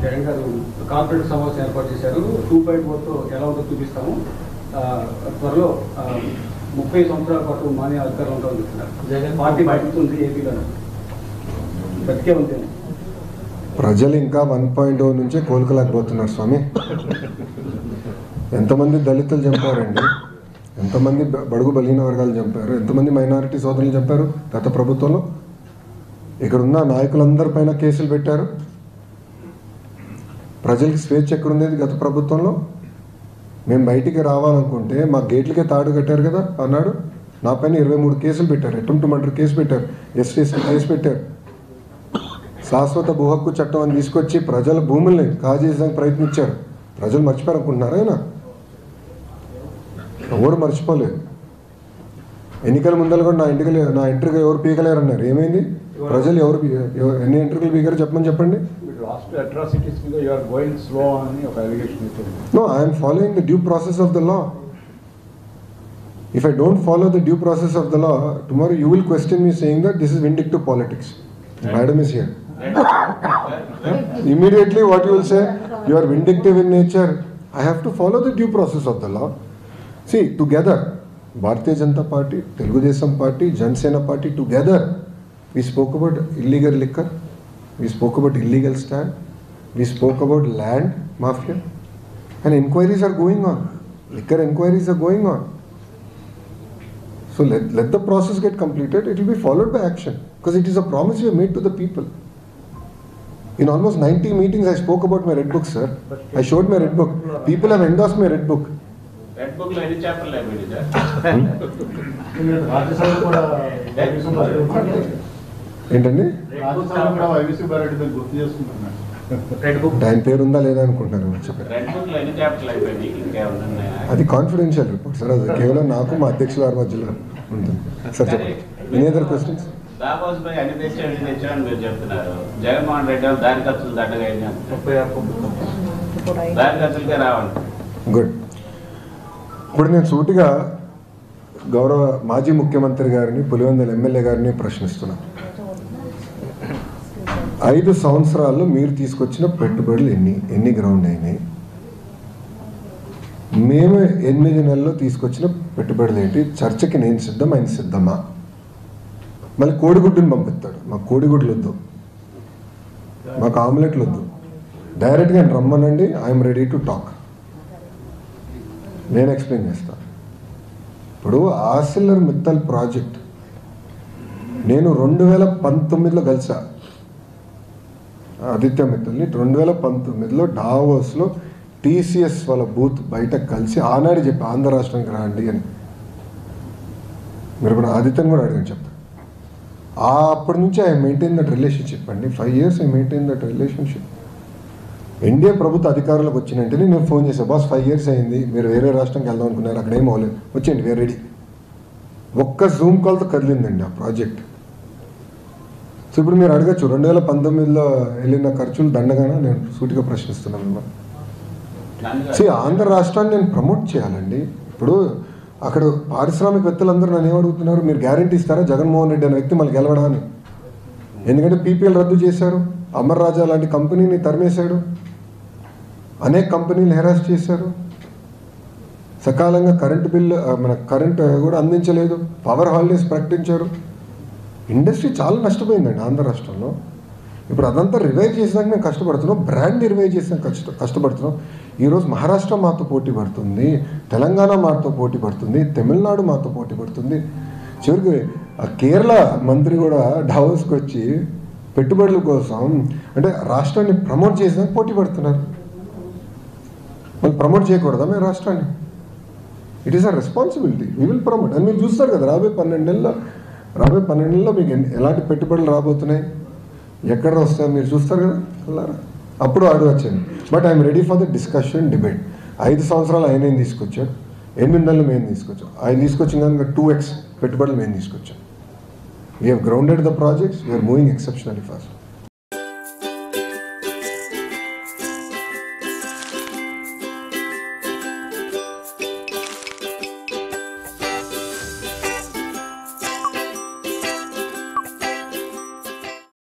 జగన్ గారు కాన్ఫరెన్స్ సమావేశం ఏర్పాటు చేశారు. 2.4తో ఎలా ఉంటుందో చూపిస్తాము. త్వరలో 30 సంవత్సరాల పాటు మానే అధికారం ఉంటుందని చెప్తున్నారు. జగన్ పార్టీ బయటతుంది ఏపీలో బతికే ఉంది. ప్రజలు ఇంకా 1.0 నుంచే కోలుకోలేకపోతున్నారు స్వామి. ఎంతమంది దళితులు చంపారండి, ఎంతమంది బడుగు బలహీన వర్గాలు చంపారు, ఎంతమంది మైనారిటీ సోదరులు చంపారు గత ప్రభుత్వంలో. ఇక్కడున్న నాయకులందరిపైన కేసులు పెట్టారు. ప్రజలకి స్వేచ్ఛ ఎక్కడుండేది గత ప్రభుత్వంలో. మేము బయటికి రావాలనుకుంటే మా గేట్లకే తాడు కట్టారు కదా అన్నాడు. నా పైన 23 కేసులు పెట్టారు, అటెంప్ట్ మర్డర్ కేసు పెట్టారు, ఎస్టీసీ కేసు పెట్టారు. శాశ్వత భూ హక్కు చట్టం అని తీసుకొచ్చి ప్రజల భూముల్ని కాజేయడానికి ప్రయత్నించారు. ప్రజలు మర్చిపోయారనుకుంటున్నారా? ఆయన ఎవరు మర్చిపోలేదు. ఎన్నికల ముందర కూడా నా ఎంట్రీగా ఎవరు పీకలేరన్నారు. ఏమైంది? ప్రజలు ఎవరు ఎన్ని ఎంట్రీలు పీకారు చెప్పండి. No, I am following the due process of the law. If I don't follow the due process of the law, tomorrow you will question me saying that this is vindictive politics. Madam is here. Immediately what you will say, you are vindictive in nature. I have to follow the due process of the law. See, together, Bharatiya Janata Party, Telugu Desam Party, Jansena Party, together, we spoke about illegal liquor, we spoke about illegal stand, we spoke about land mafia, and inquiries are going on. Liquor inquiries are going on. So let the process get completed. It will be followed by action, because it is a promise we have made to the people. In almost 90 meetings I spoke about my red book, sir. I showed my red book. People have endorsed my red book. Red book lo any chapter lo ayindi sir. ఏంటండి? ఆయన పేరు ఉందా లేదా అనుకుంటున్నారు. అది confidential report sir. అది కేవలం నాకు మా అధ్యక్షుల వారి మధ్యలో ఉంటుంది సార్. చెప్పండి. Any other questions? Jaganmohan Reddy దారి ఖర్చులు దండగా దారి ఖర్చులకే రావండి. గుడ్. ఇప్పుడు నేను సూటిగా గౌరవ మాజీ ముఖ్యమంత్రి గారిని, పులివెందుల ఎమ్మెల్యే గారిని ప్రశ్నిస్తున్నాను. 5 సంవత్సరాల్లో మీరు తీసుకొచ్చిన పెట్టుబడులు ఎన్ని గ్రౌండ్ అయినాయి? మేము 8 నెలల్లో తీసుకొచ్చిన పెట్టుబడులు ఏంటి? చర్చకి నేను సిద్ధం, ఆయన సిద్ధమా? మళ్ళీ కోడిగుడ్డుని పంపిస్తాడు. మాకు కోడిగుడ్లు వద్దు, మాకు ఆమ్లెట్లు వద్దు, డైరెక్ట్గా రమ్మనండి, ఐఎమ్ రెడీ టు టాక్. నేను ఎక్స్ప్లెయిన్ చేస్తాను. ఇప్పుడు ఆర్సిలర్ మిత్తల్ ప్రాజెక్ట్ నేను 2019లో కలిసా ఆదిత్య మిత్తల్ని. 2019లో డావోస్లో టీసీఎస్ వాళ్ళ బూత్ బయట కలిసి ఆనాడు చెప్పి ఆంధ్ర రాష్ట్రానికి రాండి అని. మీరు కూడా ఆదిత్యని కూడా అడిగాను చెప్తాను. అప్పటి నుంచి ఐ మెయింటైన్ దట్ రిలేషన్షిప్ అండి. 5 years I maintain that relationship. NDA ప్రభుత్వ అధికారులకు వచ్చిన వెంటనే నేను ఫోన్ చేశాను, బాస్ 5 years అయింది, మీరు వేరే రాష్ట్రంకి వెళ్దాం అనుకున్నారు, అక్కడ ఏం అవ్వలేదు, వచ్చేయండి, వేరే రెడీ. ఒక్క జూమ్ కాల్తో కదిలిందండి ఆ ప్రాజెక్ట్. సో ఇప్పుడు మీరు అడగచ్చు 2019లో వెళ్ళిన ఖర్చులు దండగానా? నేను సూటిగా ప్రశ్నిస్తున్నాను మిమ్మల్ని. ఆంధ్ర రాష్ట్రాన్ని నేను ప్రమోట్ చేయాలండి. ఇప్పుడు అక్కడ పారిశ్రామికవేత్తలందరూ నన్ను ఏమడుగుతున్నారు, మీరు గ్యారంటీ ఇస్తారా జగన్మోహన్ రెడ్డి అనే వ్యక్తి మళ్ళీ గెలవడాన్ని? ఎందుకంటే పీపీఎల్ రద్దు చేశారు, అమర్ రాజా లాంటి కంపెనీని తరిమేశాడు, అనేక కంపెనీలు హెరాస్ చేశారు, సకాలంగా కరెంటు బిల్లు మన కరెంటు కూడా అందించలేదు, పవర్ హాలిడేస్ ప్రకటించారు. ఇండస్ట్రీ చాలా నష్టపోయిందండి ఆంధ్ర రాష్ట్రంలో. ఇప్పుడు అదంతా రివైవ్ చేసాక మేము కష్టపడుతున్నాం, బ్రాండ్ రివైవ్ చేసాక కష్టపడుతున్నాం. ఈరోజు మహారాష్ట్ర మాతో పోటీ పడుతుంది, తెలంగాణ మాతో పోటీ పడుతుంది, తమిళనాడు మాతో పోటీ పడుతుంది. చివరికి కేరళ మంత్రి కూడా డావోస్కి వచ్చి పెట్టుబడుల కోసం అంటే రాష్ట్రాన్ని ప్రమోట్ చేసేందుకు పోటీ పడుతున్నారు. వాళ్ళు ప్రమోట్ చేయకూడదా మేము రాష్ట్రాన్ని? It is a responsibility. We will promote. అని మీరు చూస్తారు కదా రాబోయే 12 నెలల్లో మీకు ఎలాంటి పెట్టుబడులు రాబోతున్నాయి, ఎక్కడ వస్తాయో మీరు చూస్తారు కదా అల్లారా. అప్పుడు అడగచ్చండి. But I'm ready for the discussion, debate. 5 సంవత్సరాలు ఆయన ఏం తీసుకొచ్చాడు, 8 నెలలు మేము తీసుకొచ్చాం. ఆయన తీసుకొచ్చిన కనుక 2x పెట్టుబడులు మేము తీసుకొచ్చాం. We have grounded the projects. We are moving exceptionally fast.